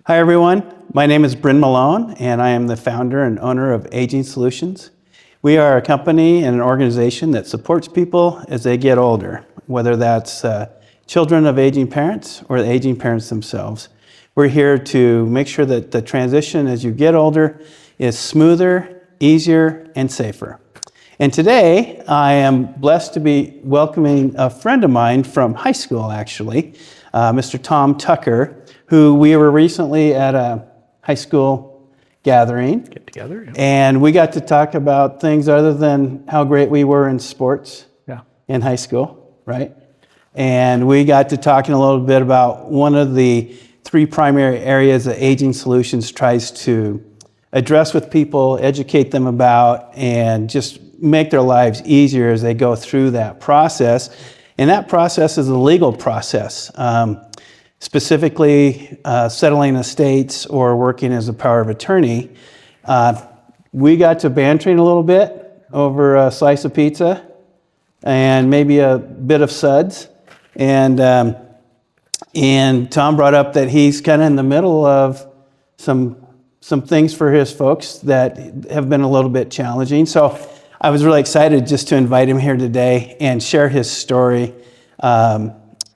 Hi everyone, my name is Brynne Malone and I am the founder and owner of Aging Solutions. We are a company and an organization that supports people as they get older, whether that's children of aging parents or the aging parents themselves. We're here to make sure that the transition as you get older is smoother, easier, and safer. And today I am blessed to be welcoming a friend of mine from high school actually, Mr. Tom Tucker, who we were recently at a high school gathering. Get together. Yeah. And we got to talk about things other than how great we were in sports in high school, right? And we got to talking a little bit about one of the three primary areas that Aging Solutions tries to address with people, educate them about, and just make their lives easier as they go through that process. And that process is a legal process. Specifically settling estates or working as a power of attorney. We got to bantering a little bit over a slice of pizza and maybe a bit of suds. And Tom brought up that he's kind of in the middle of some things for his folks that have been a little bit challenging. So I was really excited just to invite him here today and share his story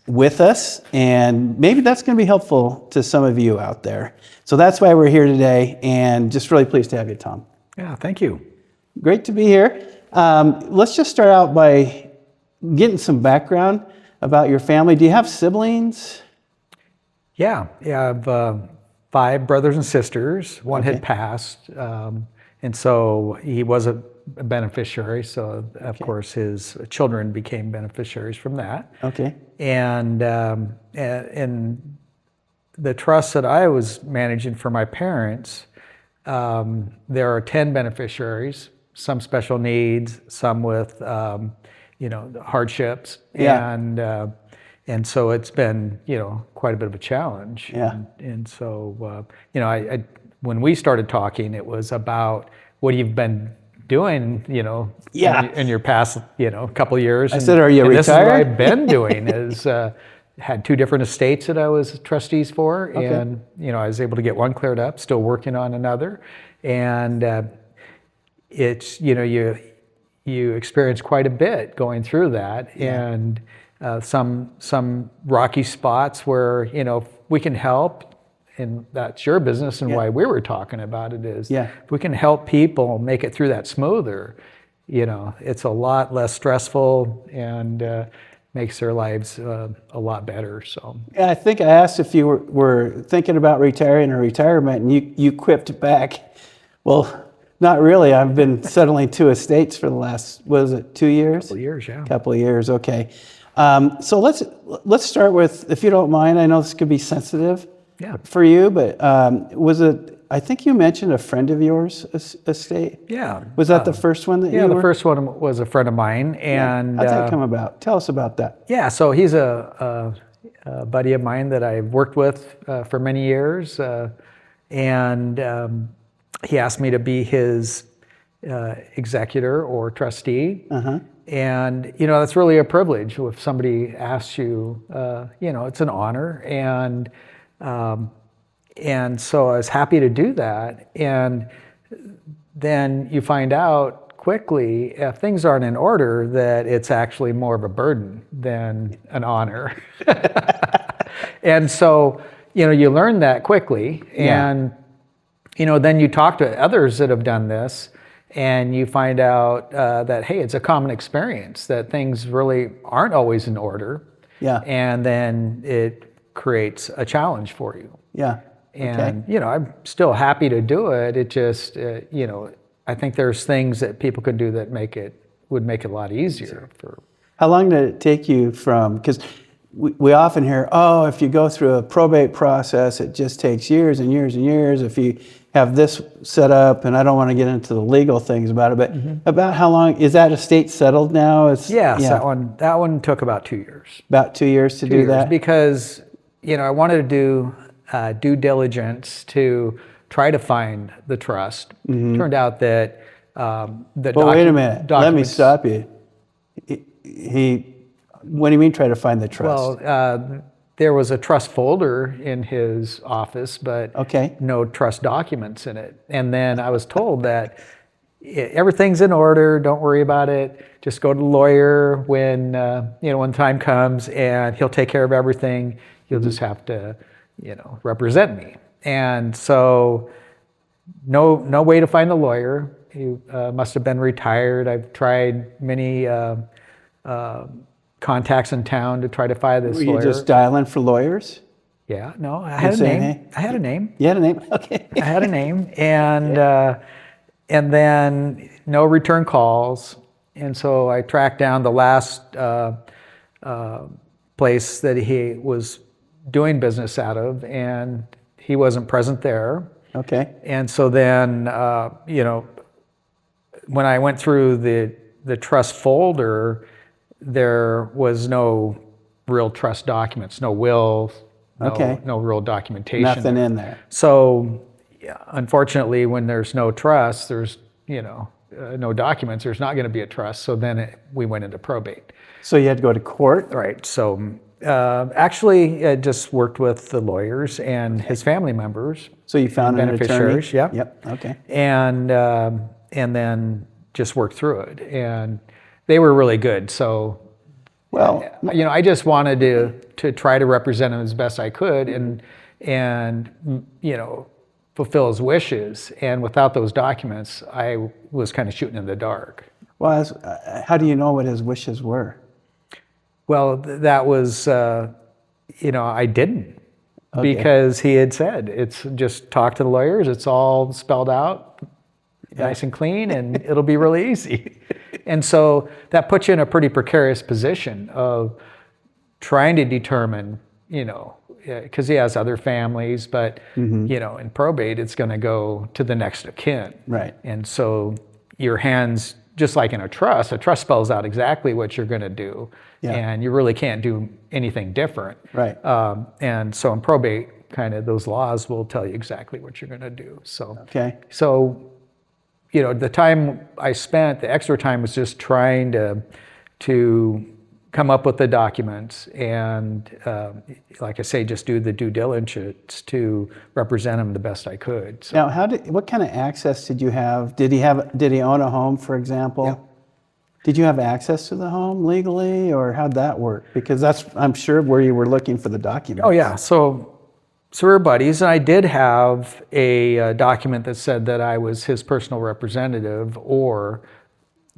with us, and maybe that's going to be helpful to some of you out there. So that's why we're here today, and just really pleased to have you, Tom. Yeah, thank you. Great to be here. Let's just start out by getting some background about your family. Do you have siblings? Yeah, I have 5 brothers and sisters. One had passed, and so he was a beneficiary, so of course his children became beneficiaries from that. Okay. And the trust that I was managing for my parents, there are 10 beneficiaries, some special needs, some with hardships, and so it's been quite a bit of a challenge. Yeah. And so I when we started talking, it was about what you've been doing, in your past, couple of years. I said, are you retired? This is what I've been doing is had 2 different estates that I was trustees for, and I was able to get one cleared up, still working on another, and it's you experience quite a bit going through that, and some rocky spots where we can help. And that's your business, and why we were talking about it is if we can help people make it through that smoother, it's a lot less stressful and makes their lives a lot better. So yeah, I think I asked if you were thinking about retiring or retirement, and you quipped back, well, not really. I've been settling 2 estates for the last, 2 years? Couple of years, yeah. Couple of years, okay. So let's start with, if you don't mind, I know this could be sensitive. Yeah. For you, but was it, I think you mentioned a friend of yours estate? Yeah. Was that the first one that you were? Yeah, the first one was a friend of mine. And how'd that come about? Tell us about that. Yeah, so he's a buddy of mine that I've worked with for many years. And he asked me to be his executor or trustee. Uh-huh. And, that's really a privilege if somebody asks you, it's an honor. And so I was happy to do that. And then you find out quickly, if things aren't in order, that it's actually more of a burden than an honor. And so, you learn that quickly. And, then you talk to others that have done this, and you find out that, hey, it's a common experience, that things really aren't always in order. Yeah. And then it creates a challenge for you. Yeah. And, I'm still happy to do it. It just, I think there's things that people could do that would make it a lot easier. How long did it take you from, because we often hear, if you go through a probate process, it just takes years and years and years. If you have this set up, and I don't want to get into the legal things about it, but about how long, is that estate settled now? Yes, that one took about 2 years. About 2 years to do that? Because, I wanted to do due diligence to try to find the trust. Turned out that wait a minute, let me stop you. What do you mean try to find the trust? Well, there was a trust folder in his office, but Okay. no trust documents in it. And then I was told that everything's in order. Don't worry about it. Just go to the lawyer when when time comes, and he'll take care of everything. You'll just have to, represent me. And so, no way to find the lawyer. He must have been retired. I've tried many contacts in town to try to find this Were you lawyer. just dialing for lawyers? Yeah, no, I had a saying, name. hey? I had a name. You had a name? Okay. I had a name, and then no return calls, and so I tracked down the last place that he was doing business out of, and he wasn't present there. Okay. And so then, when I went through the trust folder, there was no real trust documents, no will, no real documentation. Nothing in there. So, unfortunately, when there's no trust, there's no documents. There's not going to be a trust. So then we went into probate. So you had to go to court? Right. So actually, I just worked with the lawyers and his family members. So you found an attorney? Beneficiaries, yeah. Yep. Okay. And then just worked through it, and they were really good. So, Well, I just wanted to try to represent him as best I could, and fulfill his wishes. And without those documents, I was kind of shooting in the dark. well, how do you know what his wishes were? Well, that was, I didn't. Okay. Because he had said, it's just talk to the lawyers, it's all spelled out, nice and clean, and it'll be really easy. And so that puts you in a pretty precarious position of trying to determine, because he has other families, but, in probate, it's going to go to the next of kin. Right. And so your hands, just like in a trust spells out exactly what you're going to do. Yeah. And you really can't do anything different. Right. And so in probate, kind of those laws will tell you exactly what you're going to do. So, Okay. so, the time I spent, the extra time was just trying to come up with the documents and, like I say, just do the due diligence to represent him the best I could. So, Now, what kind of access did you have? Did he own a home, for example? Yeah. Did you have access to the home legally, or how'd that work? Because that's, I'm sure, where you were looking for the documents. oh yeah, so we were buddies, and I did have a document that said that I was his personal representative or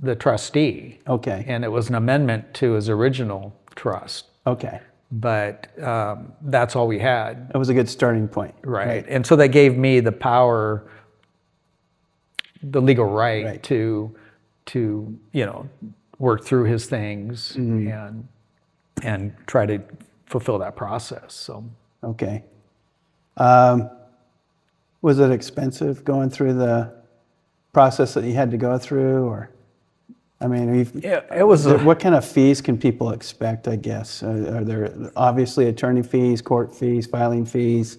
the trustee. Okay. And it was an amendment to his original trust. Okay. But that's all we had. That was a good starting point. Right. And so that gave me the power, the legal right to work through his things and try to fulfill that process. So Okay. Was it expensive going through the process that you had to go through, or? I mean, it was. what kind of fees can people expect, I guess? Are there obviously attorney fees, court fees, filing fees?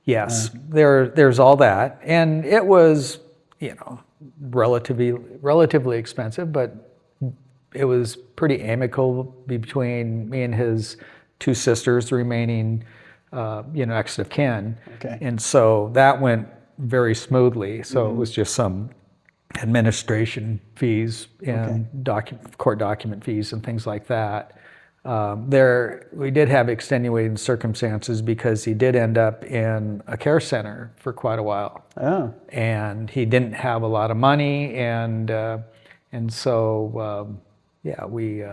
Yes, there's all that, and it was, relatively expensive, but it was pretty amicable between me and his two sisters, the remaining, next of kin. Okay. And so that went very smoothly. So it was just some administration fees and court document fees and things like that. We did have extenuating circumstances because he did end up in a care center for quite a while. Oh. And he didn't have a lot of money, and so we.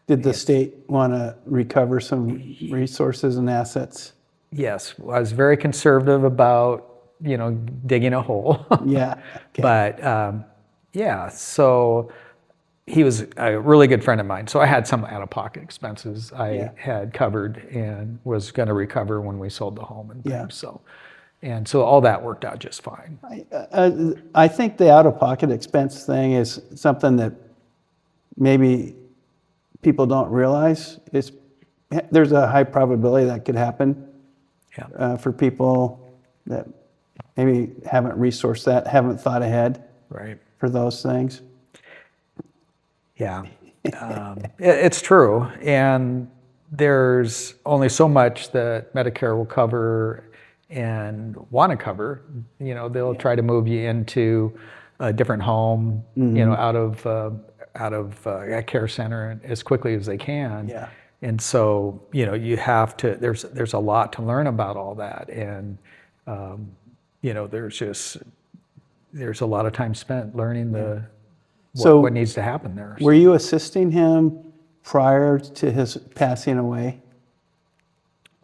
Did the state want to recover some resources and assets? Yes, I was very conservative about digging a hole. Yeah. Okay. But so he was a really good friend of mine. So I had some out-of-pocket expenses I had covered and was going to recover when we sold the home and things. Yeah. So all that worked out just fine. I think the out-of-pocket expense thing is something that maybe people don't realize. There's a high probability that could happen for people that maybe haven't resourced that, haven't thought ahead for those things. Yeah, it's true. And there's only so much that Medicare will cover and want to cover. You know, they'll try to move you into a different home, you know, out of a care center as quickly as they can. Yeah. And so, you know, you have to, there's a lot to learn about all that. And, you know, there's a lot of time spent learning what needs to happen there. Were you assisting him prior to his passing away?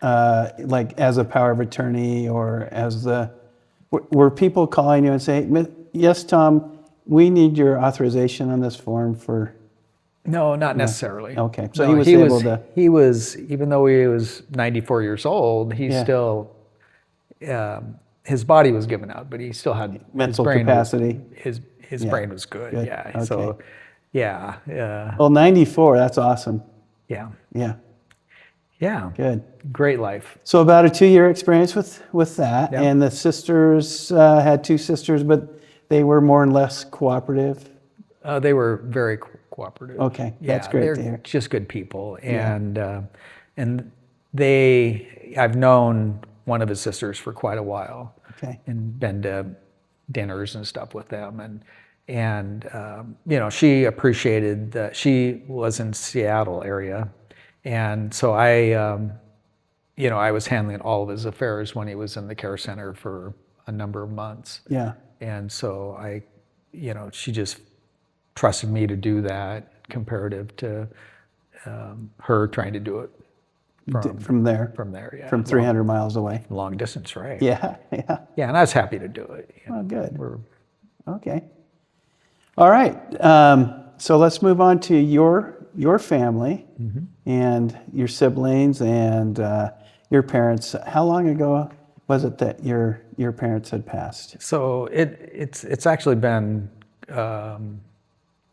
Like as a power of attorney or were people calling you and saying, yes, Tom, we need your authorization on this form for... No, not necessarily. Okay, so No, he was able to... He was, even though he was 94 years old, he still, his body was given out, but he still had... Mental capacity. His brain was good, yeah. Okay. So, yeah. Well, 94, that's awesome. Yeah. Yeah. Yeah. Good. Great life. So about a 2-year experience with that, Yep. and the sisters had 2 sisters, but they were more and less cooperative. They were very cooperative. Okay, that's great they're to hear. just good people, and I've known one of his sisters for quite a while, Okay. and been to dinners and stuff with them, and you know, she appreciated that. She was in Seattle area, and so you know, I was handling all of his affairs when he was in the care center for a number of months. Yeah. And so you know, she just trusted me to do that, comparative to her trying to do it From there. from there. Yeah. From 300 miles away. Long distance, right? Yeah, yeah. Yeah, and I was happy to do it. You know. Oh, good. We're- Okay. All right. So let's move on to your family and your siblings and your parents. How long ago was it that your parents had passed? So it's actually been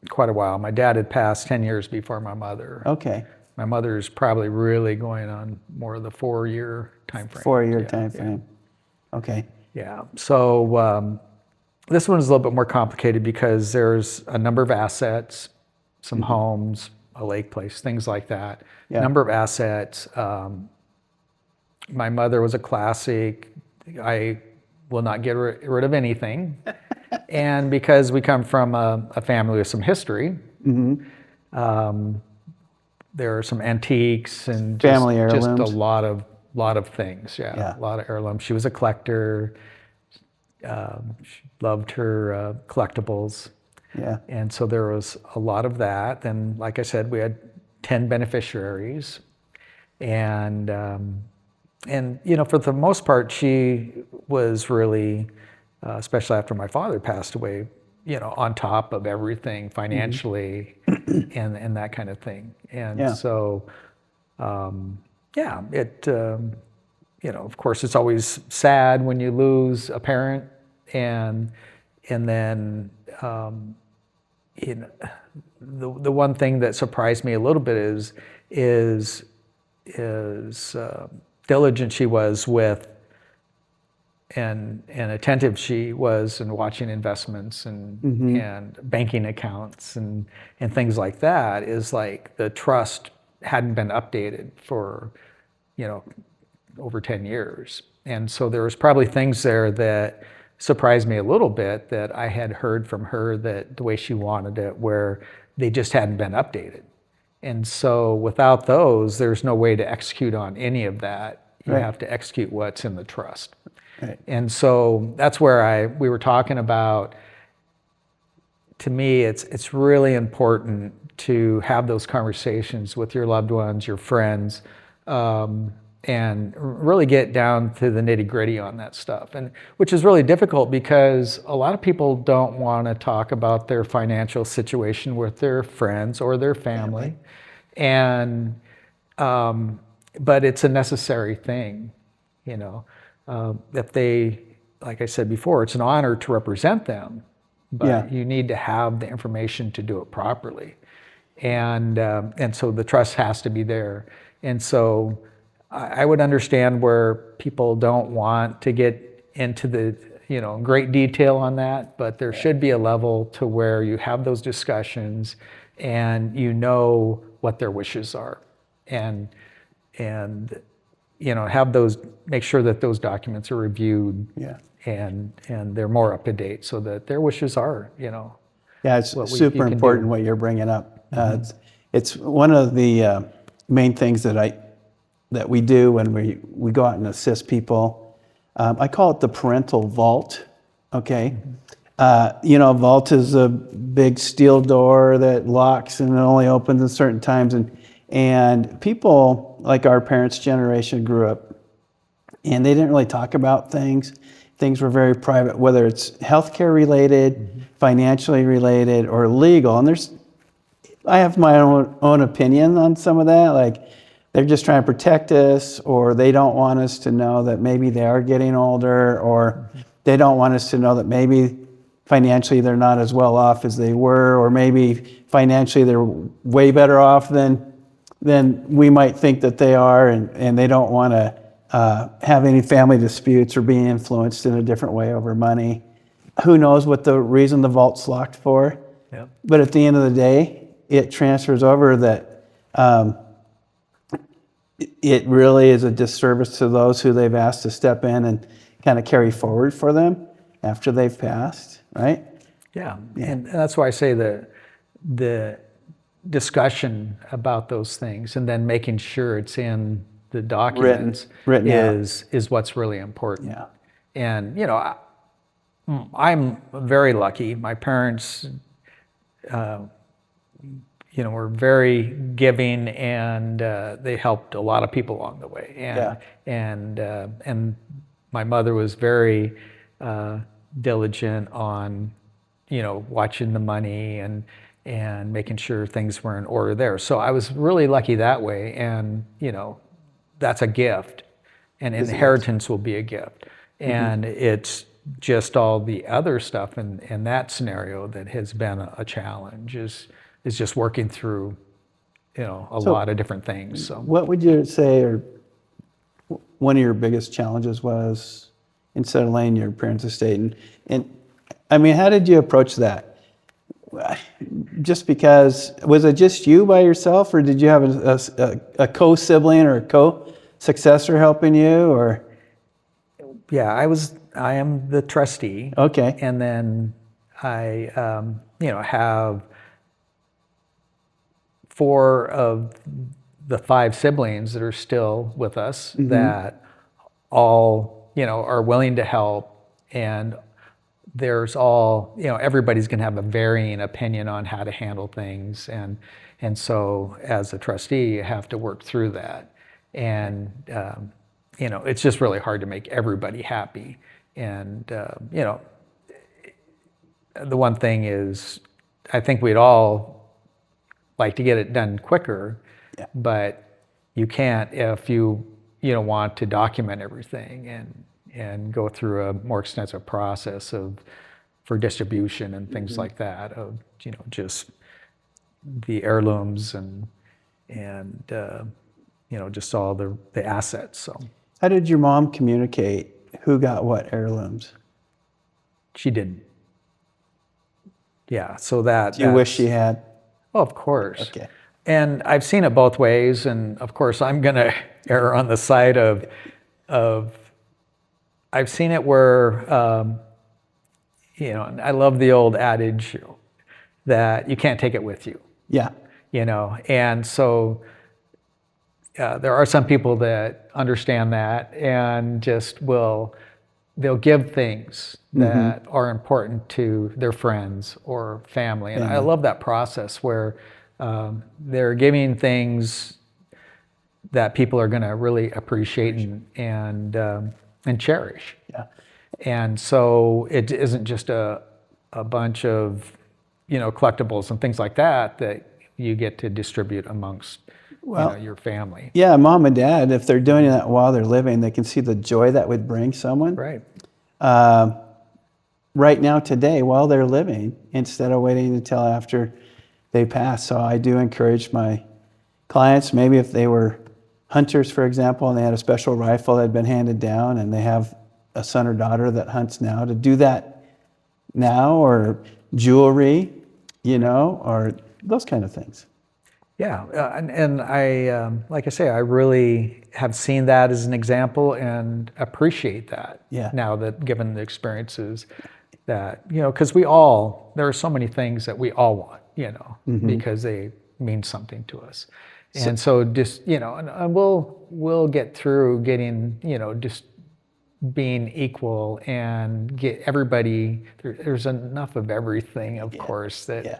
quite a while. My dad had passed 10 years before my mother. Okay. My mother's probably really going on more of the 4-year time frame. 4-year time frame. Okay. Yeah. So this one is a little bit more complicated because there's a number of assets, some homes, a lake place, things like that. Yeah. Number of assets. My mother was a classic. I will not get rid of anything. And because we come from a family with some history, there are some antiques and Family just heirlooms. a lot of things. Yeah, a lot of heirlooms. She was a collector. She loved her collectibles. Yeah. And so there was a lot of that. And like I said, we had 10 beneficiaries. And you know, for the most part, she was really, especially after my father passed away, you know, on top of everything financially and that kind of thing. And so, yeah, you know, of course, it's always sad when you lose a parent, and then, you know, the one thing that surprised me a little bit is diligent she was with and attentive she was in watching investments and banking accounts and things like that. Is like the trust hadn't been updated for, you know, over 10 years. And so there was probably things there that surprised me a little bit that I had heard from her, that the way she wanted it, where they just hadn't been updated. And so without those, there's no way to execute on any of that. You have to execute what's in the trust. Right. And so that's where we were talking about, to me, it's really important to have those conversations with your loved ones, your friends, and really get down to the nitty-gritty on that stuff. And which is really difficult because a lot of people don't want to talk about their financial situation with their friends or their family. And but it's a necessary thing, you know. If they, like I said before, it's an honor to represent them, but you need to have the information to do it properly. And so the trust has to be there. And so I would understand where people don't want to get into the, you know, great detail on that, but there should be a level to where you have those discussions and you know what their wishes are. And have those, make sure that those documents are reviewed Yeah. and they're more up to date so that their wishes are, Yeah, it's what super you can important do. what you're bringing up. It's one of the main things that we do when we go out and assist people. I call it the parental vault. Okay, vault is a big steel door that locks and it only opens at certain times, and people like our parents' generation grew up and they didn't really talk about things. Things were very private, whether it's healthcare related, financially related, or legal. And I have my own opinion on some of that. Like they're just trying to protect us, or they don't want us to know that maybe they are getting older, or they don't want us to know that maybe financially they're not as well off as they were, or maybe financially they're way better off than we might think that they are, and they don't want to have any family disputes or being influenced in a different way over money. Who knows what the reason the vault's locked for? Yep. But at the end of the day, it transfers over that it really is a disservice to those who they've asked to step in and kind of carry forward for them after they've passed, right? Yeah, and that's why I say the discussion about those things and then making sure it's in the documents written is what's really important. Yeah. And I'm very lucky. My parents, were very giving, and they helped a lot of people along the way. And my mother was very diligent on, watching the money and making sure things were in order there. So I was really lucky that way, and that's a gift, and inheritance will be a gift. And it's just all the other stuff in that scenario that has been a challenge is just working through, a lot of different things. So What would you say or one of your biggest challenges was in settling your parents' estate? And I mean, how did you approach that? Just because, was it just you by yourself, or did you have a co-sibling or a co-successor helping you, or? yeah, I am the trustee. Okay. And then I, have 4 of the 5 siblings that are still with us that all, are willing to help. And there's all, everybody's going to have a varying opinion on how to handle things. And so as a trustee, you have to work through that. And, it's just really hard to make everybody happy. And, the one thing is, I think we'd all like to get it done quicker, but you can't if you want to document everything and go through a more extensive process for distribution and things like that of just the heirlooms and just all the assets. So How did your mom communicate who got what heirlooms? she didn't. Yeah, so that. Do you wish she had? Oh, of course. Okay. And I've seen it both ways, and of course I'm going to err on the side of I've seen it where and I love the old adage that you can't take it with you. Yeah. And so there are some people that understand that and just they'll give things that are important to their friends or family. And I love that process where they're giving things that people are going to really appreciate and cherish. Yeah. And so it isn't just a bunch of collectibles and things like that you get to distribute amongst your family. Yeah, mom and dad, if they're doing that while they're living, they can see the joy that would bring someone. Right. Right now, today, while they're living, instead of waiting until after they pass. So I do encourage my clients, maybe if they were hunters, for example, and they had a special rifle that had been handed down and they have a son or daughter that hunts now, to do that now, or jewelry, or those kind of things. Yeah, and I, like I say, I really have seen that as an example and appreciate that Yeah. now that given the experiences that, because there are so many things that we all want, because they mean something to us. And so just, and we'll get through getting, just being equal and get everybody, there's enough of everything, of course, that Yeah.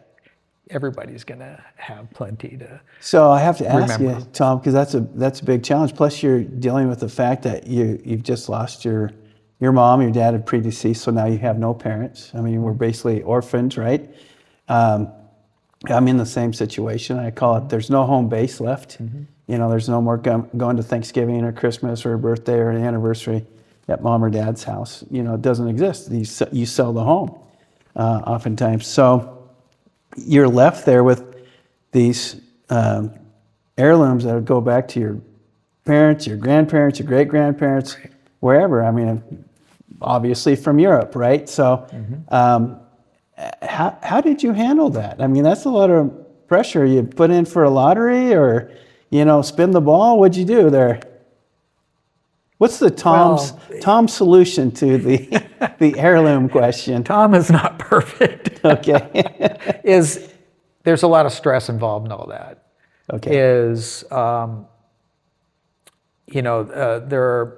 everybody's going to have plenty to So I have to ask you, remember. Tom, because that's a big challenge. Plus, you're dealing with the fact that you've just lost your mom, your dad had predeceased, so now you have no parents. I mean, we're basically orphans, right? I'm in the same situation. I call it there's no home base left. There's no more going to Thanksgiving or Christmas or a birthday or an anniversary at mom or dad's house. It doesn't exist. You sell the home oftentimes. So you're left there with these heirlooms that would go back to your parents, your grandparents, your great-grandparents, wherever. I mean, obviously from Europe, right? So how did you handle that? I mean, that's a lot of pressure. You put in for a lottery or, spin the ball? What'd you do there? What's the Tom's solution to the heirloom question? Tom is not perfect. Okay. There's a lot of stress involved in all that. Okay. There are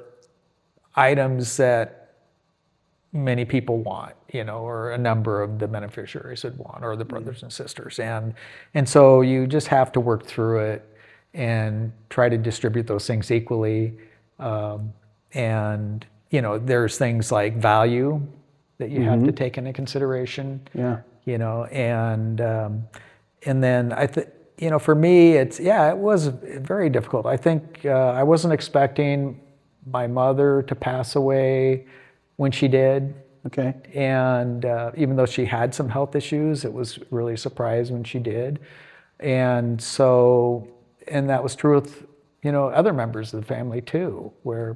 items that many people want, or a number of the beneficiaries would want, or the brothers and sisters. And so you just have to work through it and try to distribute those things equally. There's things like value that you have to take into consideration. Yeah. And then for me, it was very difficult. I think I wasn't expecting my mother to pass away when she did. Okay. And even though she had some health issues, it was really a surprise when she did. And that was true with, other members of the family too, where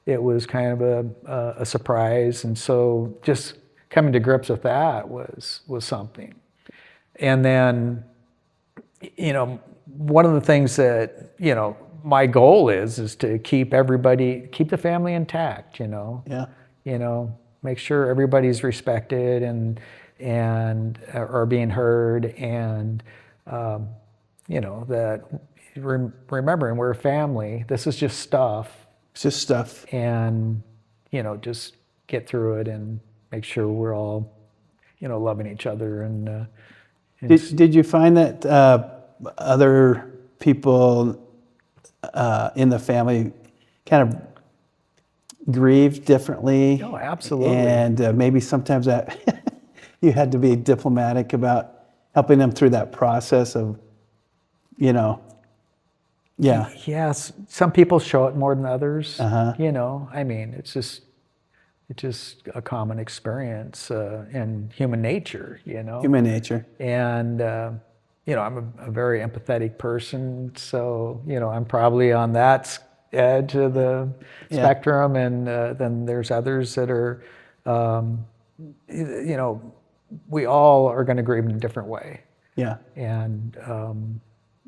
it was kind of a surprise. And so just coming to grips with that was something. And then, one of the things that, my goal is to keep the family intact, Yeah. Make sure everybody's respected and are being heard, and that remembering we're a family. This is just stuff. It's just stuff. And just get through it and make sure we're all loving each other. And did you find that other people in the family kind of grieved differently? Oh, absolutely. And maybe sometimes that you had to be diplomatic about helping them through that process of, yeah. Yes, some people show it more than others. Uh-huh. It's just a common experience in human nature. Human nature. And I'm a very empathetic person, so I'm probably on that edge of the spectrum, and then there's others that are, we all are going to grieve in a different way. Yeah. And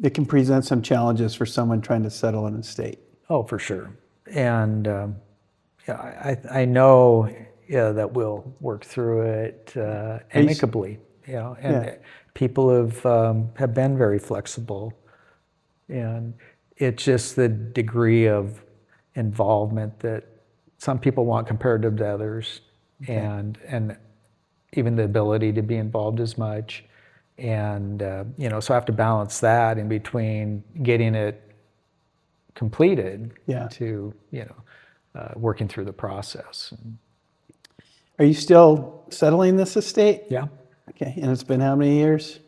it can present some challenges for someone trying to settle an estate. oh, for sure. And I know that we'll work through it amicably. And people have been very flexible, and it's just the degree of involvement that some people want comparative to others, and even the ability to be involved as much. And so I have to balance that in between getting it completed to working through the process. Are you still settling this estate? Yeah. Okay, and it's been how many years?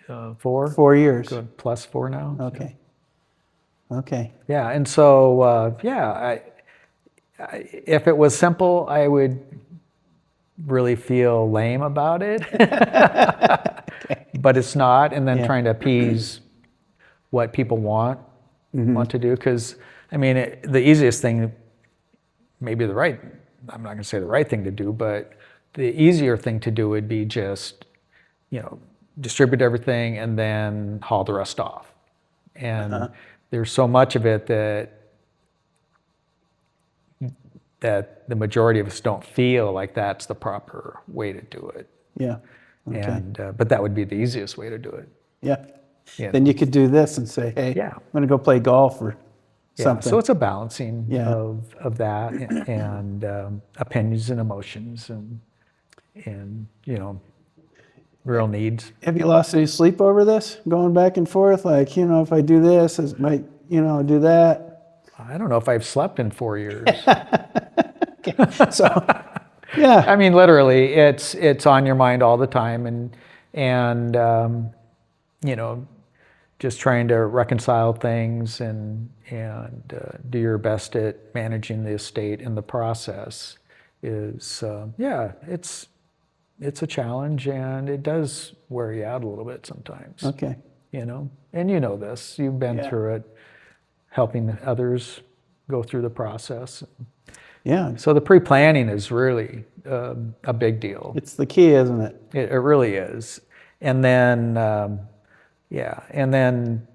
4. 4 years. Good. Plus 4 now. Okay. Okay. Yeah, and so if it was simple, I would really feel lame about it. But it's not, and then trying to appease what people want to do, because the easiest thing, maybe I'm not going to say the right thing to do, but the easier thing to do would be just distribute everything and then haul the rest off. And there's so much of it that the majority of us don't feel like that's the proper way to do it. Yeah. Okay. And but that would be the easiest way to do it. Yeah. You Then know? you could do this and say, hey, Yeah. I'm going to go play golf or Yeah, something. so it's a balancing Yeah. of that and opinions and emotions and real needs. Have you lost any sleep over this? Going back and forth, like, if I do this, it might, do that. I don't know if I've slept in 4 years. So, yeah. I mean, literally, it's on your mind all the time, and just trying to reconcile things and do your best at managing the estate in the process is it's a challenge, and it does wear you out a little bit sometimes. Okay. And this, you've been through it, helping others go through the process. Yeah. So the pre-planning is really a big deal. It's the key, isn't it? It really is. And then, and then,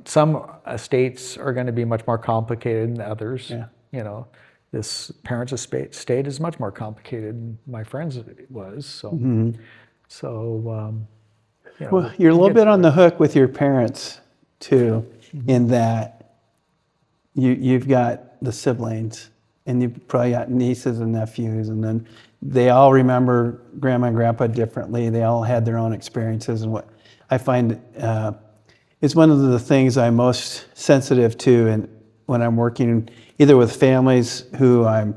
some estates are going to be much more complicated than others. Yeah. This parents' estate is much more complicated than my friend's was. So, Well, you're a little bit on the hook with your parents too, in that you've got the siblings, and you've probably got nieces and nephews, and then they all remember grandma and grandpa differently. They all had their own experiences, and what I find is one of the things I'm most sensitive to, and when I'm working either with families who I'm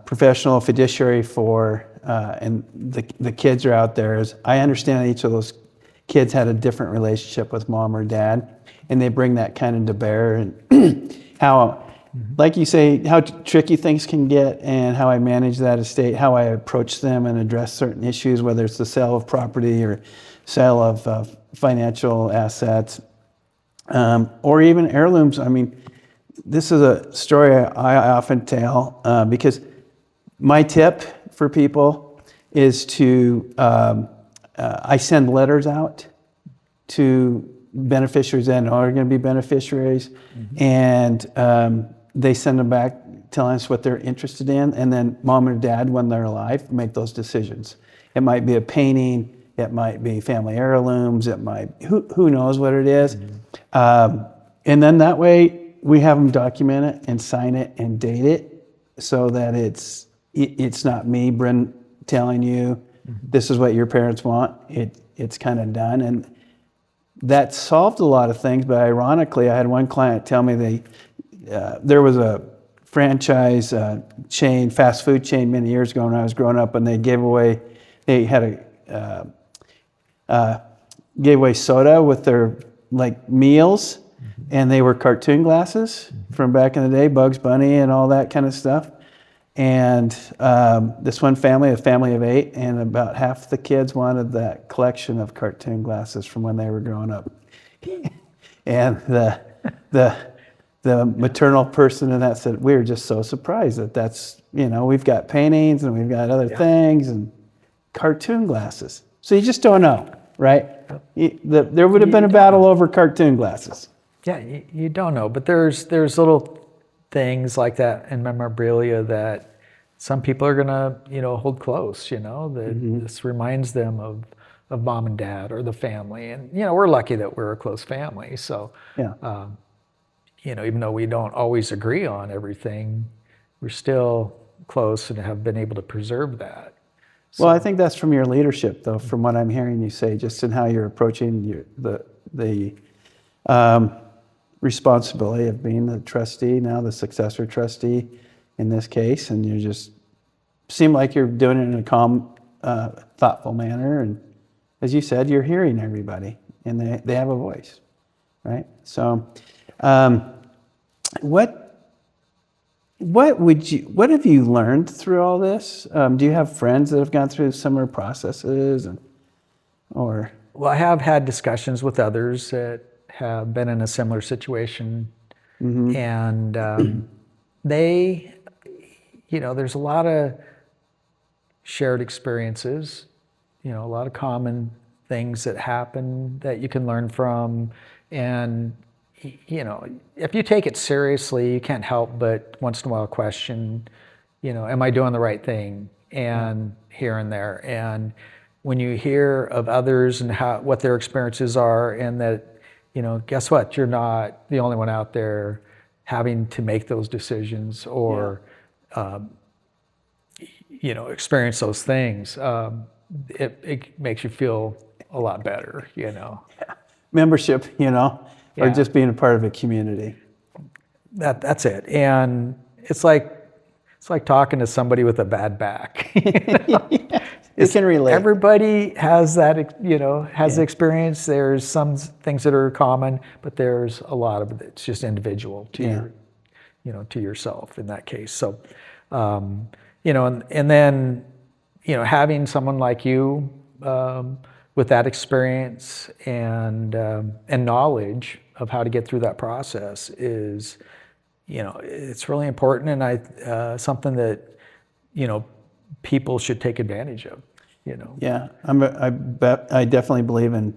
professional fiduciary for, and the kids are out there, is I understand each of those kids had a different relationship with mom or dad, and they bring that kind of to bear, and how, like you say, how tricky things can get, and how I manage that estate, how I approach them and address certain issues, whether it's the sale of property or sale of financial assets, or even heirlooms. I mean, this is a story I often tell, because my tip for people is to, I send letters out to beneficiaries that are going to be beneficiaries, and they send them back telling us what they're interested in, and then mom and dad, when they're alive, make those decisions. It might be a painting, it might be family heirlooms, it might, who knows what it is. And then that way we have them document it and sign it and date it, so that it's not me, Brynne, telling you this is what your parents want. It's kind of done. And that solved a lot of things, but ironically, I had one client tell me there was a franchise chain, fast food chain many years ago when I was growing up, and they gave away soda with their meals, and they were cartoon glasses from back in the day, Bugs Bunny and all that kind of stuff. And this one family, a family of 8, and about half the kids wanted that collection of cartoon glasses from when they were growing up. And the maternal person in that said, we were just so surprised that's, we've got paintings and we've got other things and cartoon glasses. So you just don't know, right? There would have been a battle over cartoon glasses. Yeah, you don't know, but there's little things like that in memorabilia that some people are gonna hold close. That this reminds them of mom and dad or the family, and we're lucky that we're a close family. So Yeah. even though we don't always agree on everything, we're still close and have been able to preserve that. Well, I think that's from your leadership, though, from what I'm hearing you say, just in how you're approaching the responsibility of being the trustee, now the successor trustee in this case, and you just seem like you're doing it in a calm, thoughtful manner. And as you said, you're hearing everybody, and they have a voice, right? So, what have you learned through all this? Do you have friends that have gone through similar processes, or? Well, I have had discussions with others that have been in a similar situation, and they, there's a lot of shared experiences, a lot of common things that happen that you can learn from, And, if you take it seriously, you can't help but once in a while question, am I doing the right thing? And here and there. And when you hear of others and what their experiences are, and that, guess what? You're not the only one out there having to make those decisions or, experience those things. It makes you feel a lot better, Membership, or Yeah. just being a part of a community. That's it. And it's like talking to somebody with a bad back. You can relate. Everybody has that, has the experience. There's some things that are common, but there's a lot of it that's just individual to to yourself in that case. So, and then, having someone like you with that experience and knowledge of how to get through that process is, it's really important, and something that, people should take advantage of, Yeah, I definitely believe in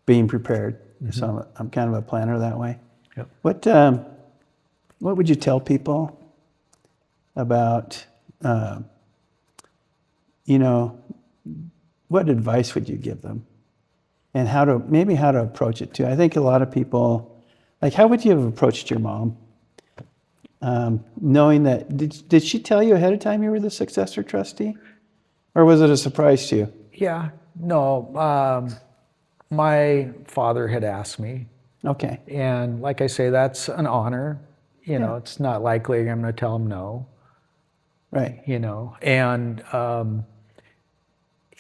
being prepared. So I'm kind of a planner that way. Yep. What would you tell people about, what advice would you give them? And how to approach it too. I think a lot of people, like, how would you have approached your mom? Knowing that, did she tell you ahead of time you were the successor trustee? Or was it a surprise to you? Yeah, no, my father had asked me, Okay. and like I say, that's an honor. Yeah. It's not likely I'm going to tell him no. Right.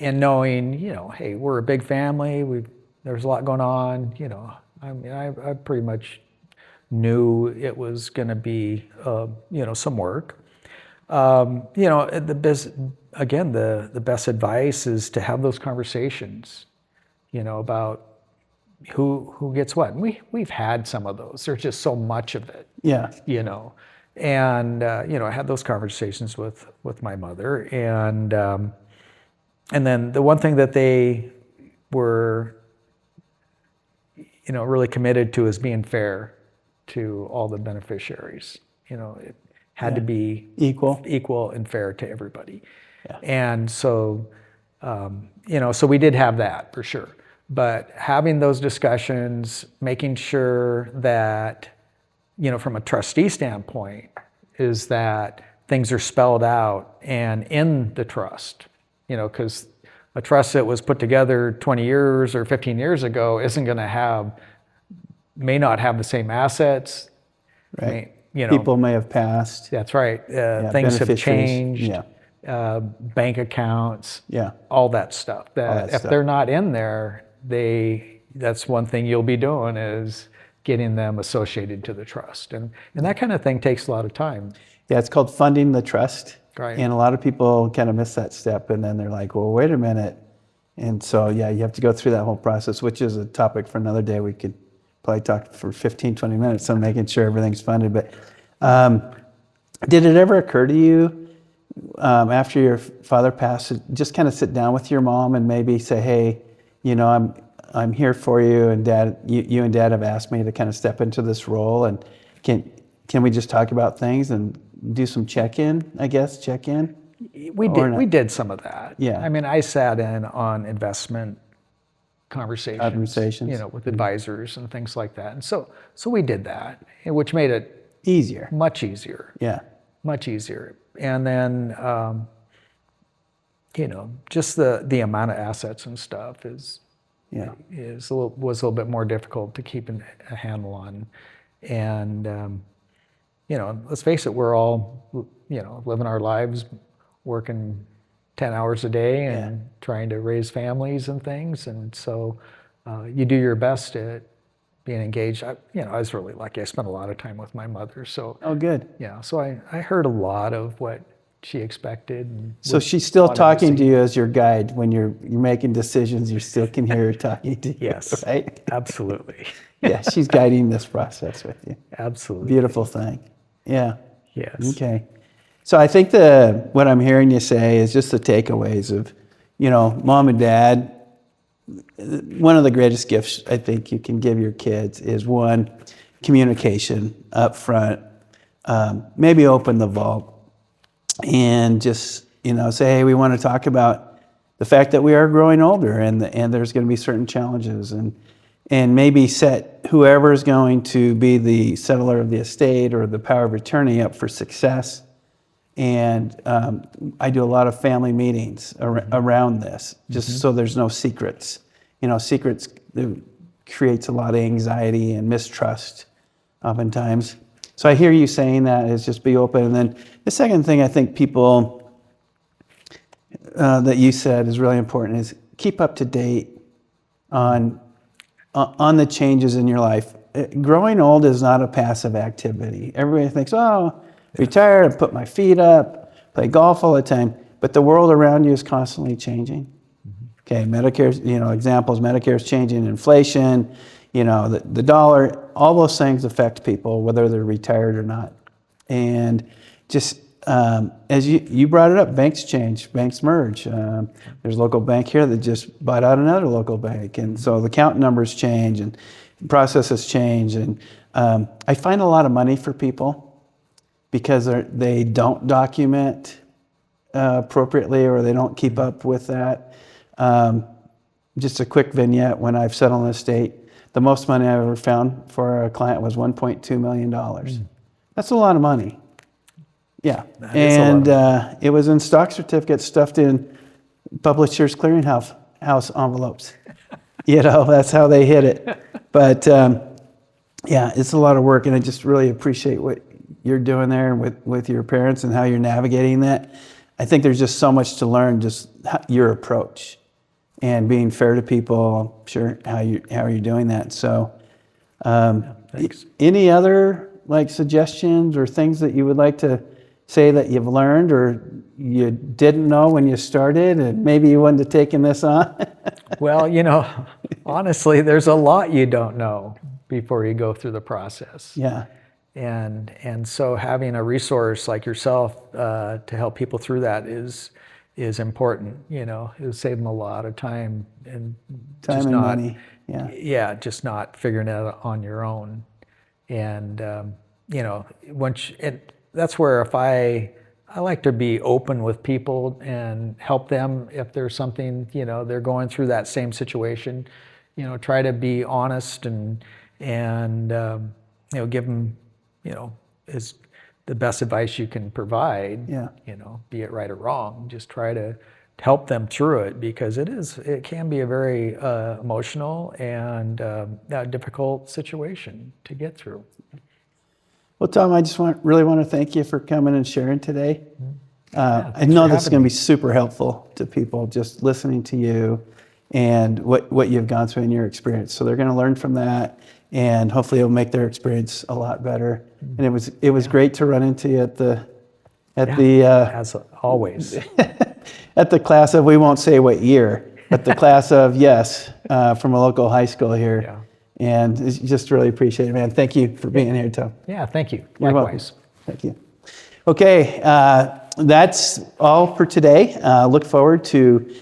And knowing, hey, we're a big family. There's a lot going on. I mean, I pretty much knew it was going to be, some work. The best advice is to have those conversations, about who gets what. And we've had some of those. There's just so much of it. Yeah. And I had those conversations with my mother, and then the one thing that they were, really committed to is being fair to all the beneficiaries. It had to be equal and fair to everybody. Yeah. And so, so we did have that for sure. But having those discussions, making sure that, from a trustee standpoint, is that things are spelled out and in the trust, because a trust that was put together 20 years or 15 years ago may not have the same assets. Right. People may have passed. That's right. Things have changed. Yeah. Bank accounts. Yeah. All that stuff. If they're not in there, that's one thing you'll be doing is getting them associated to the trust. And that kind of thing takes a lot of time. Yeah, it's called funding the trust. Right. And a lot of people kind of miss that step, and then they're like, well, wait a minute. And so, you have to go through that whole process, which is a topic for another day. We could probably talk for 15, 20 minutes on making sure everything's funded. But did it ever occur to you after your father passed, just kind of sit down with your mom and maybe say, hey, I'm here for you, and Dad, you and Dad have asked me to kind of step into this role, and can we just talk about things and do some check-in? We did some of that. Yeah. I mean, I sat in on investment conversations. With advisors and things like that, and so we did that, which made it easier, much easier. Yeah, much easier. And then, just the amount of assets and stuff was a little bit more difficult to keep a handle on. And, let's face it, we're all, living our lives, working 10 hours a day and trying to raise families and things. And so you do your best at being engaged. I was really lucky. I spent a lot of time with my mother. So oh, good. Yeah, so I heard a lot of what she expected. And so she's still talking to you as your guide when you're making decisions. You still can hear her talking to you. Yes, right? Absolutely. Yeah, she's guiding this process with you. Absolutely. Beautiful thing. Yeah. Yes. Okay. So I think what I'm hearing you say is just the takeaways of, Mom and Dad one of the greatest gifts I think you can give your kids is, one, communication up front. Maybe open the vault and just, say, hey, we want to talk about the fact that we are growing older, and there's going to be certain challenges, and maybe set whoever is going to be the settler of the estate or the power of attorney up for success. And I do a lot of family meetings around this, just so there's no secrets. Secrets creates a lot of anxiety and mistrust oftentimes. So I hear you saying that, is just be open. And then the second thing I think people that you said is really important is keep up to date on the changes in your life. Growing old is not a passive activity. Everybody thinks, retire and put my feet up, play golf all the time. But the world around you is constantly changing. Okay, Medicare, examples, Medicare is changing, inflation, the dollar, all those things affect people, whether they're retired or not. And just as you brought it up, banks change, banks merge. There's a local bank here that just bought out another local bank. And so the account numbers change and processes change. And I find a lot of money for people because they don't document appropriately, or they don't keep up with that. Just a quick vignette: when I've settled an estate, the most money I've ever found for a client was $1.2 million. That's a lot of money. Yeah. And it was in stock certificates stuffed in Publishers Clearinghouse envelopes. That's how they hit it. But it's a lot of work, and I just really appreciate what you're doing there with your parents and how you're navigating that. I think there's just so much to learn, just your approach and being fair to people. I'm sure how are you doing that. So Thanks. Any other suggestions or things that you would like to say that you've learned or you didn't know when you started, and maybe you wouldn't have taken this on? Well, honestly, there's a lot you don't know before you go through the process. Yeah. And so having a resource like yourself to help people through that is important. It'll save them a lot of time and money. Just not figuring it out on your own. And that's where I like to be open with people and help them if there's something they're going through that same situation. Try to be honest and give them is the best advice you can provide. Be it right or wrong. Just try to help them through it, because it can be a very emotional and difficult situation to get through. Well, Tom, I just really want to thank you for coming and sharing today. I Thanks know for this is having going to me. be super helpful to people just listening to you and what you've gone through in your experience. So they're going to learn from that, and hopefully it'll make their experience a lot better. And it was great to run into you at the As always. at the class of, we won't say what year, but the class of from a local high school here. Yeah. And just really appreciate it, man. Thank you for being here, Tom. Yeah, thank you. You're Likewise. welcome. Thank you. Okay, that's all for today. Look forward to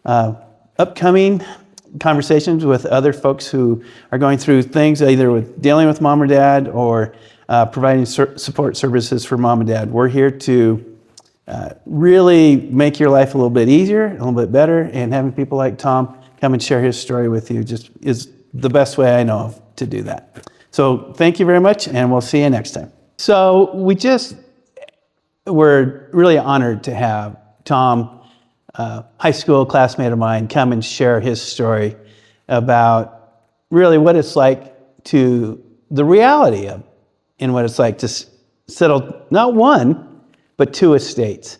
upcoming conversations with other folks who are going through things either with dealing with mom or dad or providing support services for mom and dad. We're here to really make your life a little bit easier, a little bit better, and having people like Tom come and share his story with you just is the best way I know of to do that. So thank you very much, and we'll see you next time. So we're really honored to have Tom, high school classmate of mine, come and share his story about really what it's like to the reality of, and what it's like to settle not one, but two estates.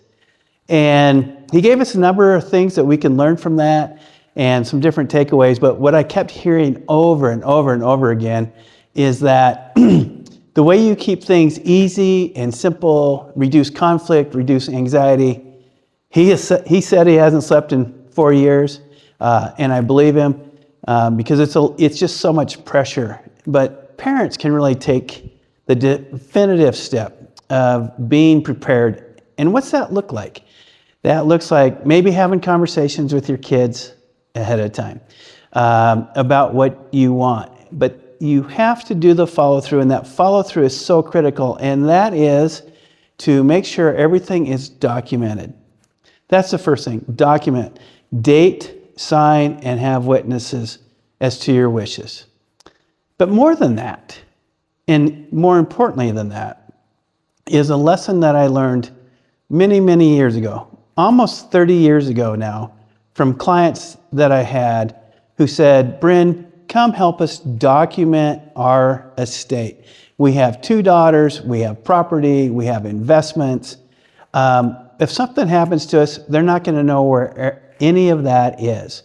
And he gave us a number of things that we can learn from that and some different takeaways. But what I kept hearing over and over and over again is that the way you keep things easy and simple, reduce conflict, reduce anxiety. He said he hasn't slept in 4 years, and I believe him because it's just so much pressure. But parents can really take the definitive step of being prepared. And what's that look like? That looks like maybe having conversations with your kids ahead of time. about what you want. But you have to do the follow through, and that follow through is so critical, and that is to make sure everything is documented. That's the first thing. Document. Date, sign, and have witnesses as to your wishes. But more than that, and more importantly than that, is a lesson that I learned many, many years ago, almost 30 years ago now, from clients that I had who said, Brynne, come help us document our estate. We have 2 daughters, we have property, we have investments. If something happens to us, they're not going to know where any of that is.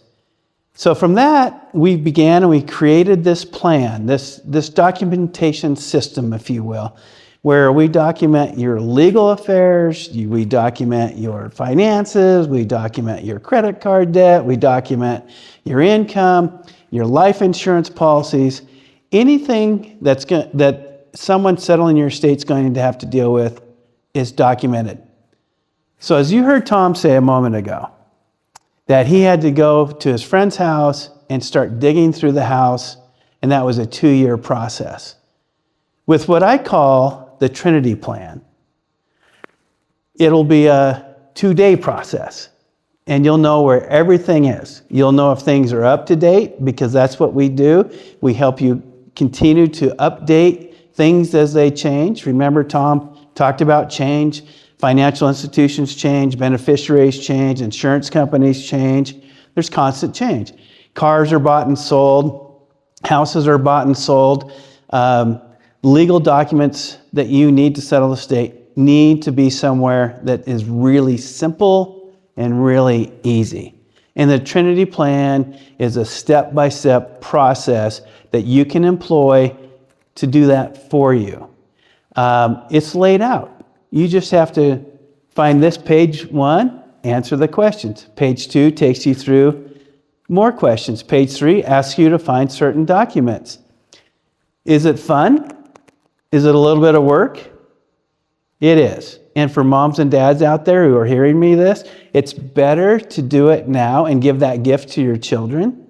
So from that, we began and we created this plan, this documentation system, if you will, where we document your legal affairs, we document your finances, we document your credit card debt, we document your income, your life insurance policies, anything that someone settling your estate's going to have to deal with is documented. So as you heard Tom say a moment ago, that he had to go to his friend's house and start digging through the house, and that was a 2-year process. With what I call the Trinity Plan, it'll be a 2-day process, and you'll know where everything is. You'll know if things are up to date, because that's what we do. We help you continue to update things as they change. Remember, Tom talked about change. Financial institutions change, beneficiaries change, insurance companies change. There's constant change. Cars are bought and sold, houses are bought and sold. Legal documents that you need to settle the estate need to be somewhere that is really simple and really easy. And the Trinity Plan is a step-by-step process that you can employ to do that for you. It's laid out. You just have to find this page 1, answer the questions. Page 2 takes you through more questions. Page 3 asks you to find certain documents. Is it fun? Is it a little bit of work? It is. And for moms and dads out there who are hearing me this, it's better to do it now and give that gift to your children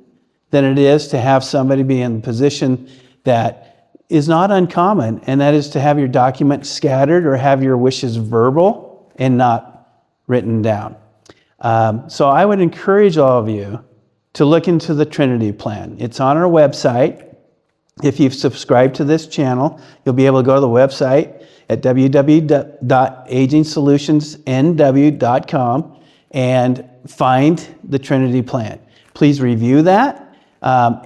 than it is to have somebody be in the position that is not uncommon, and that is to have your documents scattered or have your wishes verbal and not written down. So I would encourage all of you to look into the Trinity Plan. It's on our website. If you've subscribed to this channel, you'll be able to go to the website at www.agingsolutionsnw.com and find the Trinity Plan. Please review that.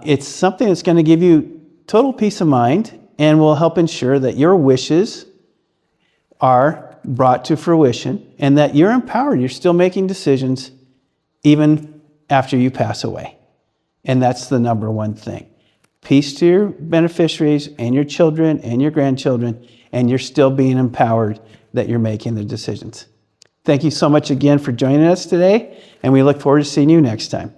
It's something that's going to give you total peace of mind and will help ensure that your wishes are brought to fruition and that you're empowered. You're still making decisions even after you pass away. And that's the number one thing. Peace to your beneficiaries and your children and your grandchildren, and you're still being empowered that you're making the decisions. Thank you so much again for joining us today, and we look forward to seeing you next time.